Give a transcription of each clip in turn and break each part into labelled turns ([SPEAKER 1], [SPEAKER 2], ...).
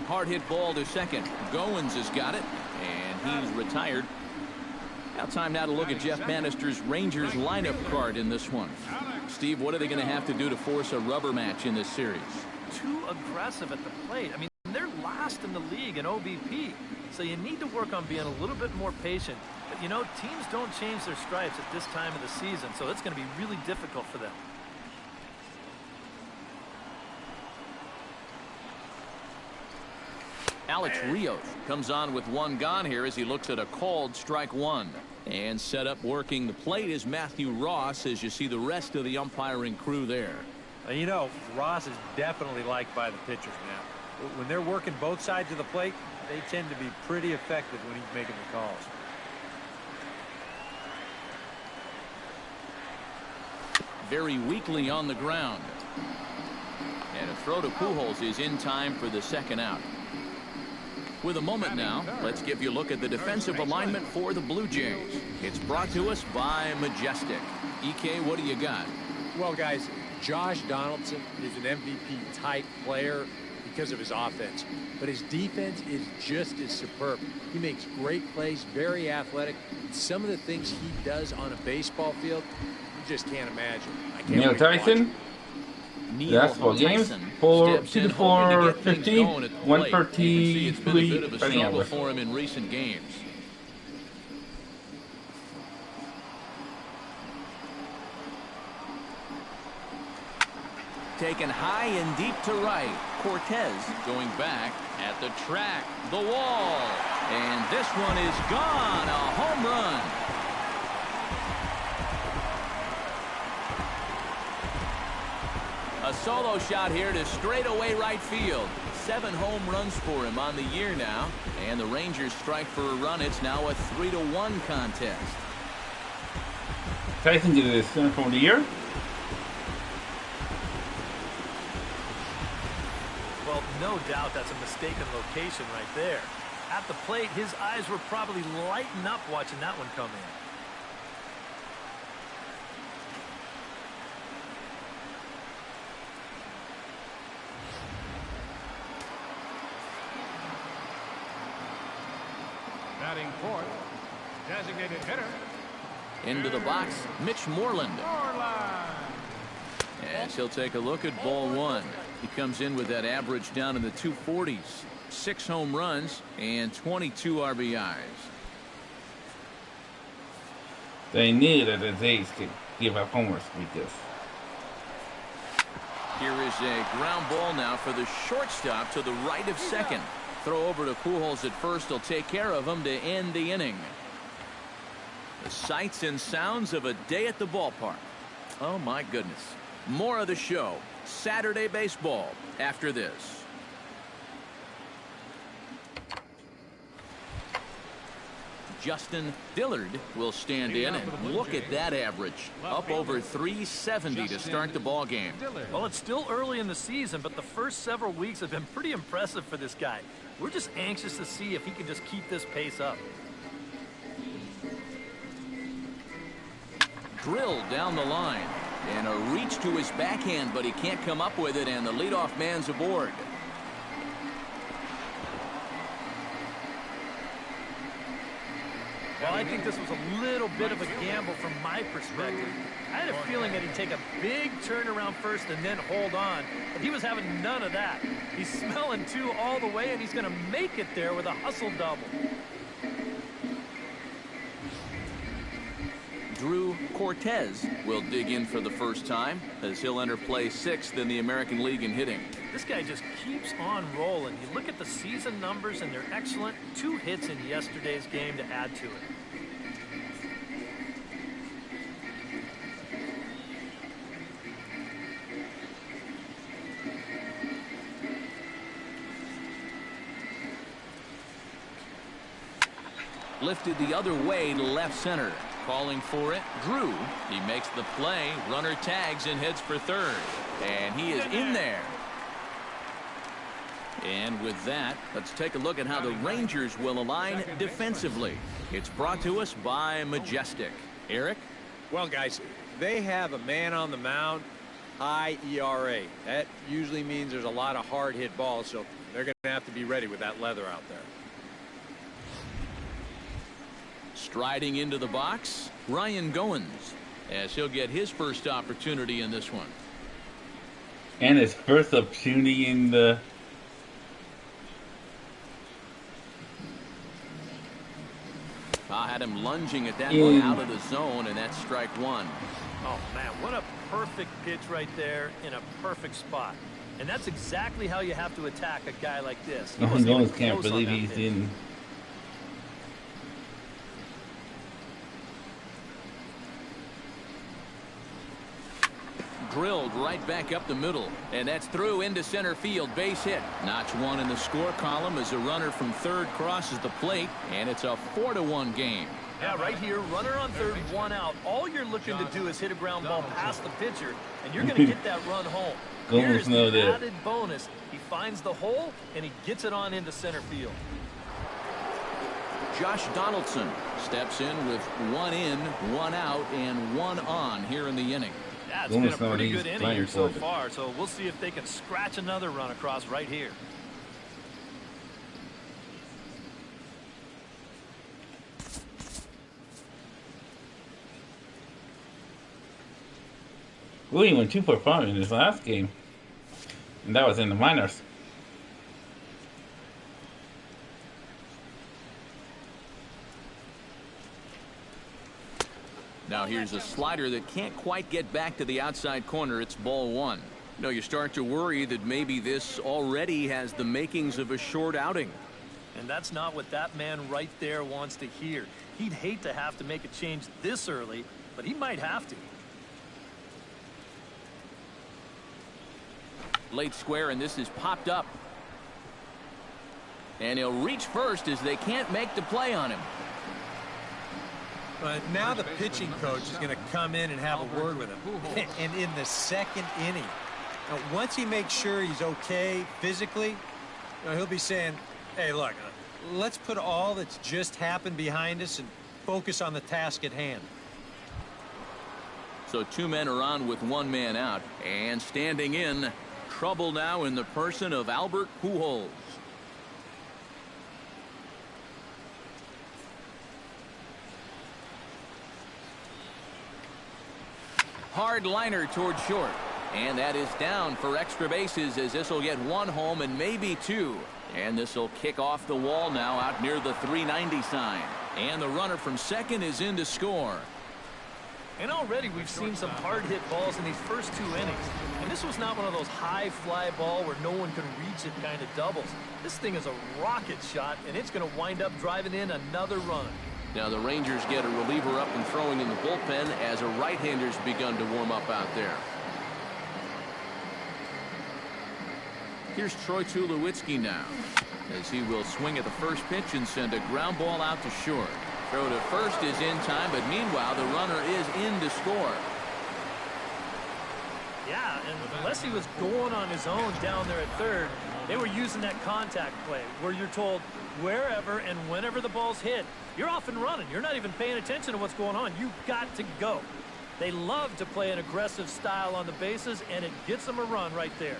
[SPEAKER 1] Hard hit ball to second. Goins has got it, and he's retired. Now time now to look at Jeff Bannister's Rangers lineup card in this one. Steve, what are they going to have to do to force a rubber match in this series?
[SPEAKER 2] Too aggressive at the plate. I mean, they're last in the league in OBP, so you need to work on being a little bit more patient. But, you know, teams don't change their stripes at this time of the season, so it's going to be really difficult for them.
[SPEAKER 1] Alex Rios comes on with one gone here as he looks at a called strike one. And set up working the plate is Matthew Ross as you see the rest of the umpiring crew there.
[SPEAKER 3] You know, Ross is definitely liked by the pitchers now. When they're working both sides of the plate, they tend to be pretty effective when he's making the calls.
[SPEAKER 1] Very weakly on the ground. And a throw to Pujols is in time for the second out. With a moment now, let's give you a look at the defensive alignment for the Blue Jays. It's brought to us by Majestic. EK, what do you got?
[SPEAKER 3] Well, guys, Josh Donaldson is an MVP-type player because of his offense. But his defense is just as superb. He makes great plays, very athletic. Some of the things he does on a baseball field, you just can't imagine. I can't
[SPEAKER 4] Neil Tyson. That's for games. 4-50, 133
[SPEAKER 1] it's been a bit of a struggle for him in recent games. Taken high and deep to right. Cortez going back at the track, the wall, and this one is gone. A home run. A solo shot here to straightaway right field. 7 home runs for him on the year now. And the Rangers strike for a run. It's now a 3-1 contest.
[SPEAKER 4] Tyson did this for the year.
[SPEAKER 2] Well, no doubt that's a mistaken location right there. At the plate, his eyes were probably lighting up watching that one come in.
[SPEAKER 5] Batting fourth, designated hitter.
[SPEAKER 1] Into the box, Mitch Moreland. As he'll take a look at ball one. He comes in with that average down in the 240s. 6 home runs and 22 RBIs.
[SPEAKER 4] They needed the Jays to give up homers with this.
[SPEAKER 1] Here is a ground ball now for the shortstop to the right of second. Throw over to Pujols at first. He'll take care of him to end the inning. The sights and sounds of a day at the ballpark. Oh, my goodness. More of the show. Saturday baseball after this. Justin Dillard will stand in, and look at that average. Up over 370 to start the ball game.
[SPEAKER 2] Well, it's still early in the season, but the first several weeks have been pretty impressive for this guy. We're just anxious to see if he can just keep this pace up.
[SPEAKER 1] Drilled down the line. And a reach to his backhand, but he can't come up with it, and the leadoff man's aboard.
[SPEAKER 2] Well, I think this was a little bit of a gamble from my perspective. I had a feeling that he'd take a big turn around first and then hold on, but he was having none of that. He's smelling 2 all the way, and he's going to make it there with a hustle double.
[SPEAKER 1] Drew Cortez will dig in for the first time as he'll enter play 6th in the American League in hitting.
[SPEAKER 2] This guy just keeps on rolling. You look at the season numbers, and they're excellent. 2 hits in yesterday's game to add to it.
[SPEAKER 1] Lifted the other way to left center. Calling for it, Drew. He makes the play. Runner tags and heads for third. And he is in there. And with that, let's take a look at how the Rangers will align defensively. It's brought to us by Majestic. Eric?
[SPEAKER 3] Well, guys, they have a man on the mound. high ERA. That usually means there's a lot of hard hit balls, so they're going to have to be ready with that leather out there.
[SPEAKER 1] Striding into the box, Ryan Goins, as he'll get his first opportunity in this one.
[SPEAKER 4] And his first opportunity in the...
[SPEAKER 1] Had him lunging at that one out of the zone, and that's strike one.
[SPEAKER 2] Oh, man, what a perfect pitch right there in a perfect spot. And that's exactly how you have to attack a guy like this. He wasn't even
[SPEAKER 4] Can't
[SPEAKER 2] close on
[SPEAKER 4] believe
[SPEAKER 2] that
[SPEAKER 4] he's
[SPEAKER 2] pitch.
[SPEAKER 4] in.
[SPEAKER 1] Drilled right back up the middle, and that's through into center field. Base hit. Notch one in the score column as a runner from third crosses the plate, and it's a 4-1 game.
[SPEAKER 2] Yeah, right here, runner on third, one out. All you're looking to do is hit a ground ball past the pitcher, and you're going to get that run home. Here's the added bonus. He finds the hole, and he gets it on into center field.
[SPEAKER 1] Josh Donaldson steps in with one in, one out, and one on here in the inning.
[SPEAKER 2] Yeah, it's been a pretty good inning here so far, so we'll see if they can scratch another run across right here.
[SPEAKER 4] Willie went 2 for 5 in his last game, and that was in the minors.
[SPEAKER 1] Now here's a slider that can't quite get back to the outside corner. It's ball one. You know, you start to worry that maybe this already has the makings of a short outing.
[SPEAKER 2] And that's not what that man right there wants to hear. He'd hate to have to make a change this early, but he might have to.
[SPEAKER 1] Late square, and this is popped up. And he'll reach first as they can't make the play on him.
[SPEAKER 3] But now the pitching coach is going to come in and have a word with him. And in the second inning, now, once he makes sure he's okay physically, he'll be saying, hey, look, let's put all that's just happened behind us and focus on the task at hand.
[SPEAKER 1] So 2 men are on with 1 man out, and standing in, trouble now in the person of Albert Pujols. Hard liner toward short, and that is down for extra bases as this will get 1 home and maybe 2. And this will kick off the wall now out near the 390 sign. And the runner from second is in to score.
[SPEAKER 2] And already we've seen some hard hit balls in these first 2 innings. And this was not one of those high fly ball where no one can reach it kind of doubles. This thing is a rocket shot, and it's going to wind up driving in another run.
[SPEAKER 1] Now the Rangers get a reliever up and throwing in the bullpen as a right-hander's begun to warm up out there. Here's Troy Tulowitzki now, as he will swing at the first pitch and send a ground ball out to short. Throw to first is in time, but meanwhile the runner is in to score.
[SPEAKER 2] Yeah, and unless he was going on his own down there at third, they were using that contact play where you're told wherever and whenever the ball's hit, you're off and running. You're not even paying attention to what's going on. You've got to go. They love to play an aggressive style on the bases, and it gets them a run right there.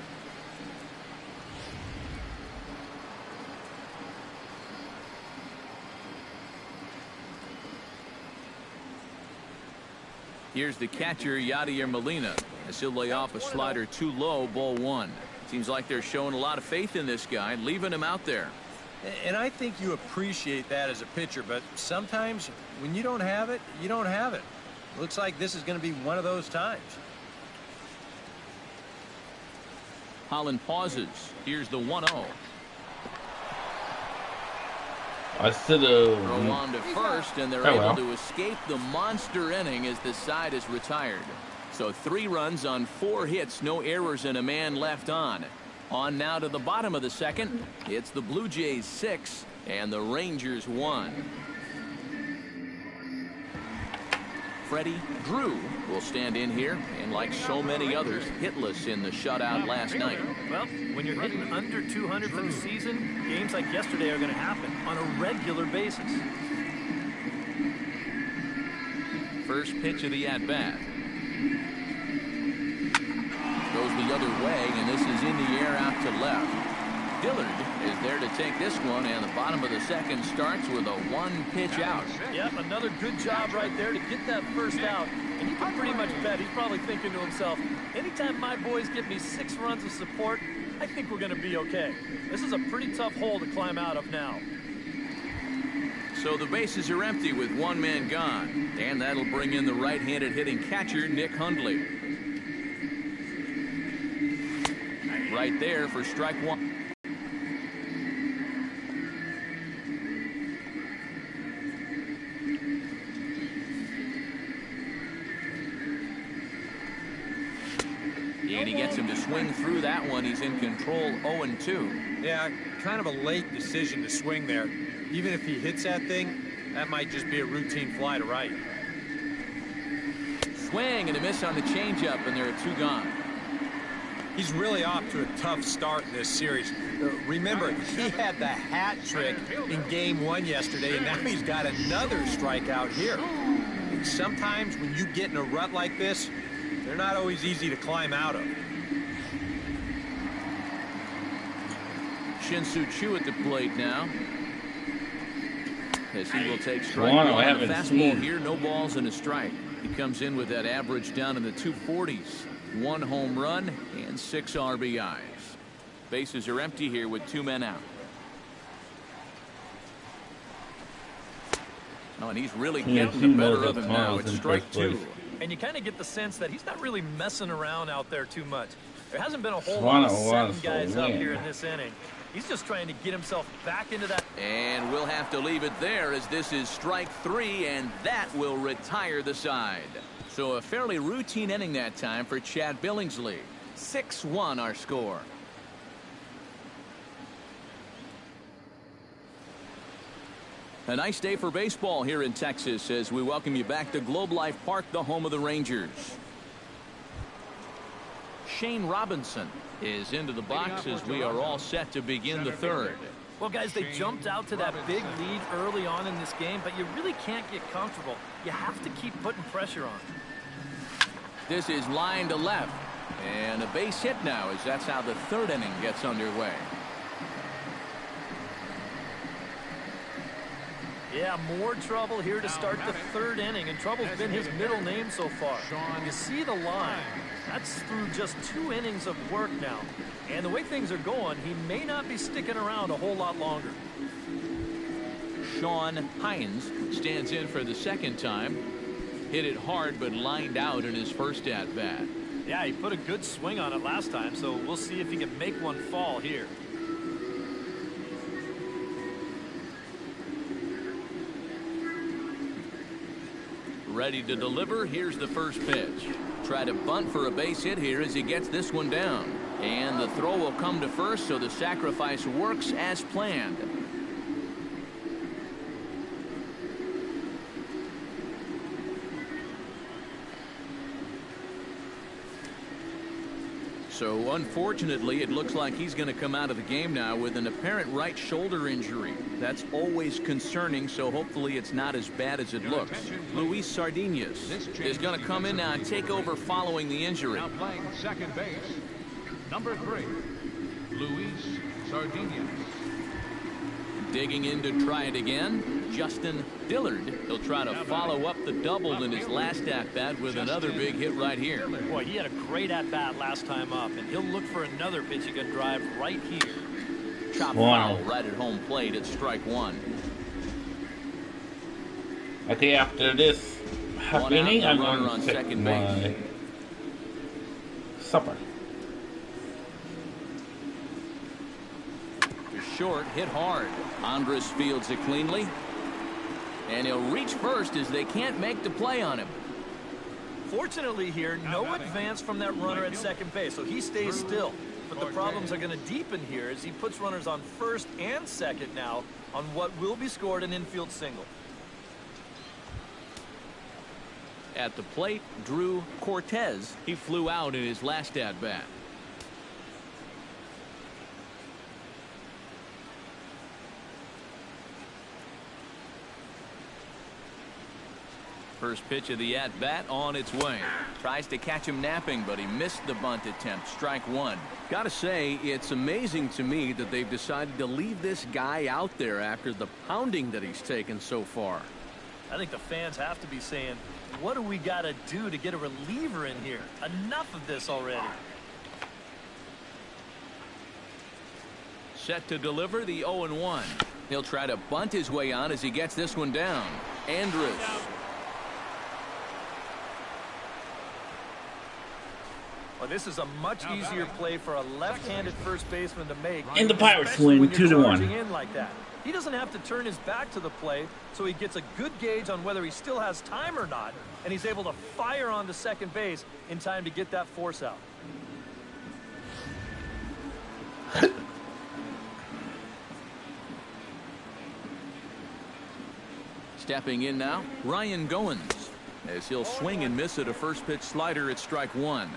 [SPEAKER 1] Here's the catcher, Yadier Molina, as he'll lay off a slider too low, ball 1. Seems like they're showing a lot of faith in this guy, leaving him out there.
[SPEAKER 3] And I think you appreciate that as a pitcher, but sometimes when you don't have it, you don't have it. Looks like this is going to be one of those times.
[SPEAKER 1] Holland pauses. Here's the 1-0.
[SPEAKER 4] I should
[SPEAKER 1] Throw
[SPEAKER 4] have.
[SPEAKER 1] on to first, and they're able to escape the monster inning as the side is retired. So 3 runs on 4 hits, no errors, and a man left on. On now to the bottom of the second. It's the Blue Jays 6 and the Rangers 1. Freddie Drew will stand in here, and like so many others, hitless in the shutout last night.
[SPEAKER 2] Well, when you're hitting under 200 for the season, games like yesterday are going to happen on a regular basis. First pitch of the at-bat.
[SPEAKER 1] the other way, and this is in the air out to left. Dillard is there to take this one, and the bottom of the second starts with a one-pitch out.
[SPEAKER 2] Yep, another good job right there to get that first out. And you can pretty much bet he's probably thinking to himself, anytime my boys give me 6 runs of support, I think we're going to be okay. This is a pretty tough hole to climb out of now.
[SPEAKER 1] So the bases are empty with one man gone, and that'll bring in the right-handed hitting catcher, Nick Hundley. Right there for strike one. And he gets him to swing through that one. He's in control 0-2.
[SPEAKER 3] Yeah, kind of a late decision to swing there. Even if he hits that thing, that might just be a routine fly to right.
[SPEAKER 1] Swing and a miss on the changeup, and there are 2 gone.
[SPEAKER 3] He's really off to a tough start in this series. Remember, he had the hat trick in Game 1 yesterday, and now he's got another strikeout here. And sometimes when you get in a rut like this, they're not always easy to climb out of.
[SPEAKER 1] Shin-Soo Choo at the plate now. As he will take strike
[SPEAKER 4] One.
[SPEAKER 1] one.
[SPEAKER 4] I
[SPEAKER 1] The
[SPEAKER 4] haven't
[SPEAKER 1] fastball
[SPEAKER 4] seen.
[SPEAKER 1] here, no balls and a strike. He comes in with that average down in the 240s. 1 home run and 6 RBIs. Bases are empty here with 2 men out. Oh, and he's really getting the better of him now. It's strike 2.
[SPEAKER 2] And you kind of get the sense that he's not really messing around out there too much. There hasn't been a whole
[SPEAKER 4] One
[SPEAKER 2] lot of
[SPEAKER 4] on
[SPEAKER 2] setting
[SPEAKER 4] one,
[SPEAKER 2] guys
[SPEAKER 4] so
[SPEAKER 2] up
[SPEAKER 4] win.
[SPEAKER 2] here in this inning. He's just trying to get himself back into that.
[SPEAKER 1] And we'll have to leave it there as this is strike 3, and that will retire the side. So a fairly routine inning that time for Chad Billingsley. 6-1 our score. A nice day for baseball here in Texas as we welcome you back to Globe Life Park, the home of the Rangers. Shane Robinson is into the box as we are all set to begin the third.
[SPEAKER 2] Well, guys, they jumped out to that big lead early on in this game, but you really can't get comfortable. You have to keep putting pressure on.
[SPEAKER 1] This is line to left, and a base hit now as that's how the third inning gets underway.
[SPEAKER 2] Yeah, more trouble here to start the third inning, and trouble's been his middle name so far. You see the line. That's through just 2 innings of work now. And the way things are going, he may not be sticking around a whole lot longer.
[SPEAKER 1] Sean Hines stands in for the second time. Hit it hard but lined out in his first at-bat.
[SPEAKER 2] Yeah, he put a good swing on it last time, so we'll see if he can make one fall here.
[SPEAKER 1] Ready to deliver. Here's the first pitch. Try to bunt for a base hit here as he gets this one down. And the throw will come to first, so the sacrifice works as planned. So unfortunately, it looks like he's going to come out of the game now with an apparent right shoulder injury. That's always concerning, so hopefully it's not as bad as it looks. Luis Sardinas is going to come in now and take over following the injury.
[SPEAKER 5] Now playing second base, number 3, Luis Sardinas.
[SPEAKER 1] Digging in to try it again, Justin Dillard. He'll try to follow up the double in his last at-bat with another big hit right here.
[SPEAKER 2] Boy, he had a great at-bat last time up, and he'll look for another pitch he can drive right here.
[SPEAKER 1] Chop foul right at home plate at strike 1.
[SPEAKER 4] I think after this half
[SPEAKER 1] One out,
[SPEAKER 4] inning,
[SPEAKER 1] no
[SPEAKER 4] I'm
[SPEAKER 1] runner
[SPEAKER 4] going
[SPEAKER 1] on
[SPEAKER 4] to take
[SPEAKER 1] second
[SPEAKER 4] my
[SPEAKER 1] base.
[SPEAKER 4] supper.
[SPEAKER 1] Short, hit hard. Andres fields it cleanly. And he'll reach first as they can't make the play on him.
[SPEAKER 2] Fortunately here, no advance from that runner at second base, so he stays still. But the problems are going to deepen here as he puts runners on first and second now on what will be scored an infield single.
[SPEAKER 1] At the plate, Drew Cortez. He flew out in his last at-bat. First pitch of the at-bat on its way. Tries to catch him napping, but he missed the bunt attempt. Strike one.
[SPEAKER 6] Gotta say, it's amazing to me that they've decided to leave this guy out there after the pounding that he's taken so far.
[SPEAKER 2] I think the fans have to be saying, what do we got to do to get a reliever in here? Enough of this already.
[SPEAKER 1] Set to deliver the 0-1. He'll try to bunt his way on as he gets this one down. Andrus.
[SPEAKER 2] Well, this is a much easier play for a left-handed first baseman to make.
[SPEAKER 4] And the Pirates
[SPEAKER 2] especially
[SPEAKER 4] win
[SPEAKER 2] when you're
[SPEAKER 4] 2-1.
[SPEAKER 2] charging in like that. He doesn't have to turn his back to the play, so he gets a good gauge on whether he still has time or not, and he's able to fire on to second base in time to get that force out.
[SPEAKER 1] Stepping in now, Ryan Goins, as he'll swing and miss at a first pitch slider at strike one.